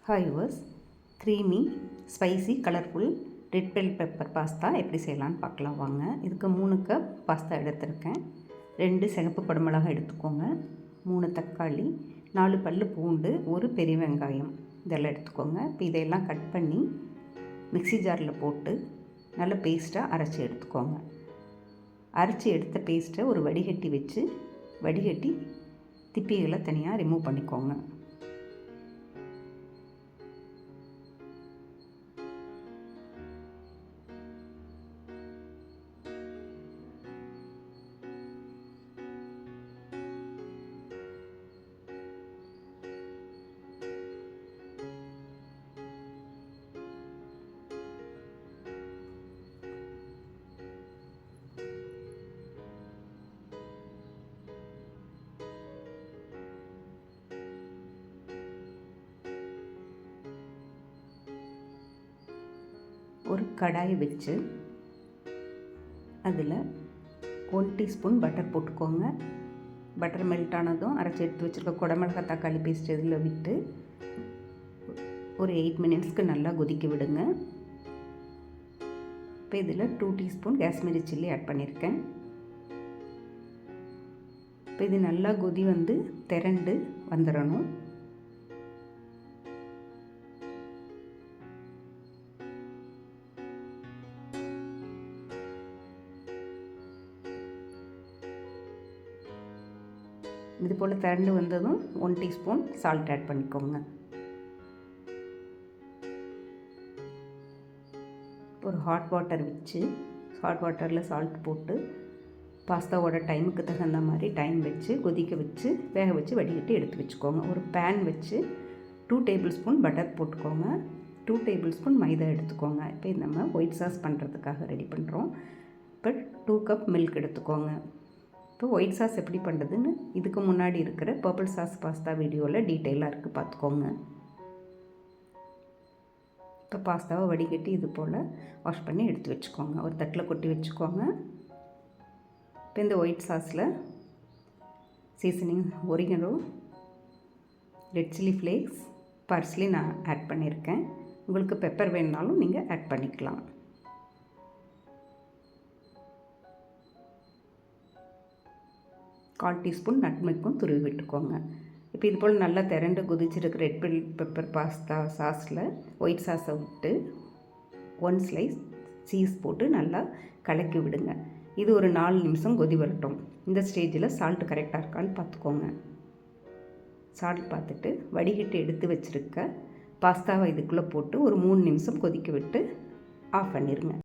Hi viewers, creamy spicy colourful red bell pepper pasta எப்படி செய்யலான்னு பார்க்கலாம் வாங்க. இதுக்கு 3 கப் பாஸ்தா எடுத்திருக்கேன். 2 சிகப்பு குடமிளகாய் எடுத்துக்கோங்க, 3 தக்காளி, 4 பல் பூண்டு, 1 பெரிய வெங்காயம் இதெல்லாம் எடுத்துக்கோங்க. இப்போ இதையெல்லாம் கட் பண்ணி மிக்ஸி ஜாரில் போட்டு நல்ல பேஸ்ட்டாக அரைச்சி எடுத்துக்கோங்க. அரைச்சி எடுத்த பேஸ்ட்டை ஒரு வடிகட்டி திப்பிகளை தனியாக ரிமூவ் பண்ணிக்கோங்க. ஒரு கடாயை வச்சு அதில் 1 டீஸ்பூன் பட்டர் போட்டுக்கோங்க. பட்டர் மெல்ட் ஆனதும் அரைச்சி எடுத்து வச்சுருக்க குடமிளகாய் தக்காளி பேஸ்ட் இதில் விட்டு ஒரு 8 மினிட்ஸ்க்கு நல்லா கொதிக்க விடுங்க. இப்போ இதில் 2 டீஸ்பூன் காஷ்மீரி சில்லி ஆட் பண்ணியிருக்கேன். இப்போ இது நல்லா கொதி வந்து திரண்டு வந்துடணும். இது போல் திரண்டு வந்ததும் 1 டீஸ்பூன் சால்ட் ஆட் பண்ணிக்கோங்க. ஒரு ஹாட் வாட்டர் வச்சு ஹாட் வாட்டரில் சால்ட் போட்டு பாஸ்தாவோட டைமுக்கு தகுந்த மாதிரி டைம் வச்சு கொதிக்க வச்சு வேக வச்சு வடிகட்டி எடுத்து வச்சுக்கோங்க. ஒரு பேன் வச்சு 2 டேபிள் ஸ்பூன் பட்டர் போட்டுக்கோங்க, 2 டேபிள் ஸ்பூன் மைதா எடுத்துக்கோங்க. இப்போ நம்ம ஒயிட் சாஸ் பண்ணுறதுக்காக ரெடி பண்ணுறோம். இப்போ 2 கப் மில்க் எடுத்துக்கோங்க. இப்போ ஒயிட் சாஸ் எப்படி பண்ணுறதுன்னு இதுக்கு முன்னாடி இருக்கிற பர்பிள் சாஸ் பாஸ்தா வீடியோவில் டீட்டெயிலாக இருக்குது, பார்த்துக்கோங்க. இப்போ பாஸ்தாவை வடிகட்டி இது போல் வாஷ் பண்ணி எடுத்து வச்சுக்கோங்க. ஒரு தட்டில் கொட்டி வச்சுக்கோங்க. இப்போ இந்த ஒயிட் சாஸில் seasoning oregano, red chilli flakes, parsley நான் ஆட் பண்ணியிருக்கேன். உங்களுக்கு பெப்பர் வேணுனாலும் நீங்கள் ஆட் பண்ணிக்கலாம். கால் டீஸ்பூன் நட்மெக்கும் துருவி விட்டுக்கோங்க. இப்போ இது போல் நல்லா திரண்டு கொதிச்சிருக்கிற ரெட் பெல் பெப்பர் பாஸ்தா சாஸில் ஒயிட் சாஸை விட்டு 1 ஸ்லைஸ் சீஸ் போட்டு நல்லா கலக்கி விடுங்க. இது ஒரு 4 நிமிஷம் கொதி வரட்டும். இந்த ஸ்டேஜில் சால்ட் கரெக்டாக இருக்கான்னு பார்த்துக்கோங்க. சால்ட் பார்த்துட்டு வடிகட்டி எடுத்து வச்சுருக்க பாஸ்தாவை இதுக்குள்ளே போட்டு ஒரு 3 நிமிஷம் கொதிக்க விட்டு ஆஃப் பண்ணிடுங்க.